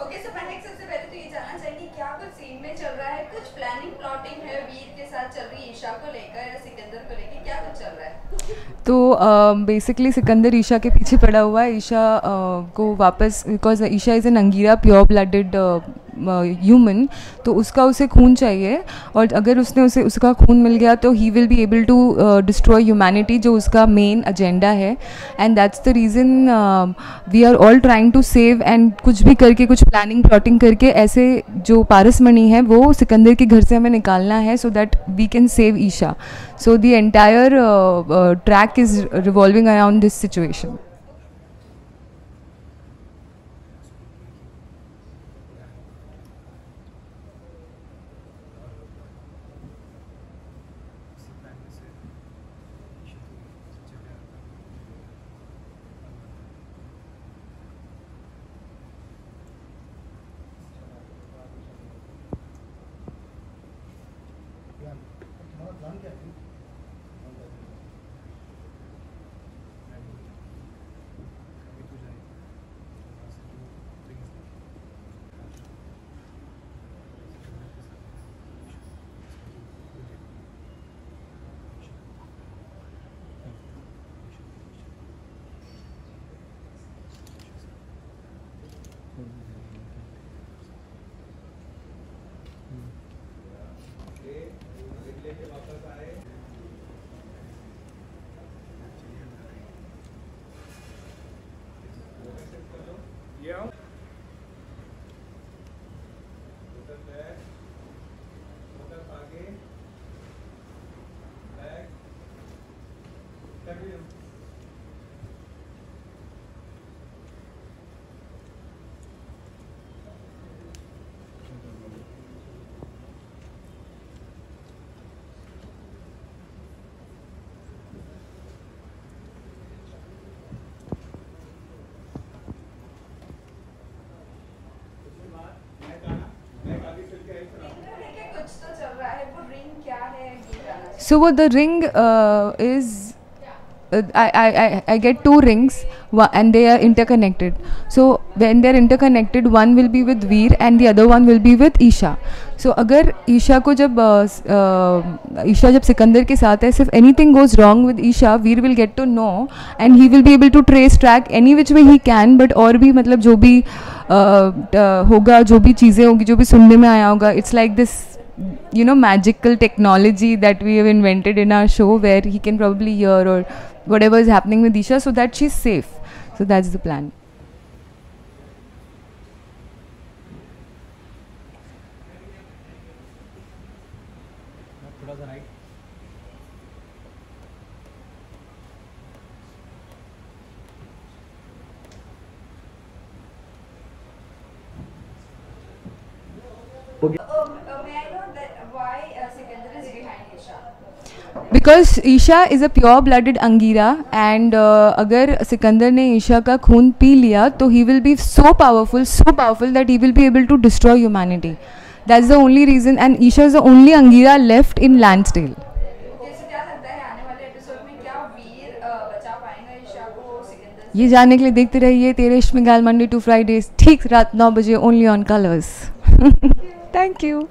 Okay so महक, सबसे पहले तो ये जानना चाहिए क्या कुछ सीन में चल रहा है, कुछ प्लानिंग प्लॉटिंग है वीर के साथ चल रही है ईशा को लेकर या सिकंदर को लेकर, क्या कुछ चल रहा है? तो बेसिकली सिकंदर ईशा के पीछे पड़ा हुआ है। ईशा को वापस, because Isha is an Angira pure blooded human, तो उसका उसे खून चाहिए, और अगर उसका खून मिल गया तो he will be able to destroy humanity, जो उसका मेन एजेंडा है। And that's the reason we are all trying to save, एंड कुछ भी करके, कुछ प्लानिंग प्लॉटिंग करके ऐसे जो पारस मणि है वो सिकंदर के घर से हमें निकालना है, so that we can save Isha. So the entire track is revolving around this situation. So what the ring is, I get two rings and they are interconnected. So when they are interconnected, one will be with Veer and the other one will be with Isha. So अगर ईशा को जब ईशा जब सिकंदर के साथ है, if anything goes wrong with Isha, Veer will get to know and he will be able to trace track any which way he can. But और भी मतलब जो भी होगा, जो भी चीज़ें होंगी, जो भी सुनने में आया होगा, it's like this, you know, magical technology that we have invented in our show where he can probably hear or whatever is happening with Isha so that she's safe. So that's the plan. Because Isha is a pure-blooded Angira, and अगर सिकंदर ने ईशा का खून P लिया तो he will be so powerful that he will be able to destroy humanity. That's the only reason, and Isha is the only Angira left in Lansdale. ये जानने के लिए देखते रहिए तेरे इश्क में गाल मंडे टू फ्राइडेज ठीक रात 9 बजे only on colours. Thank you.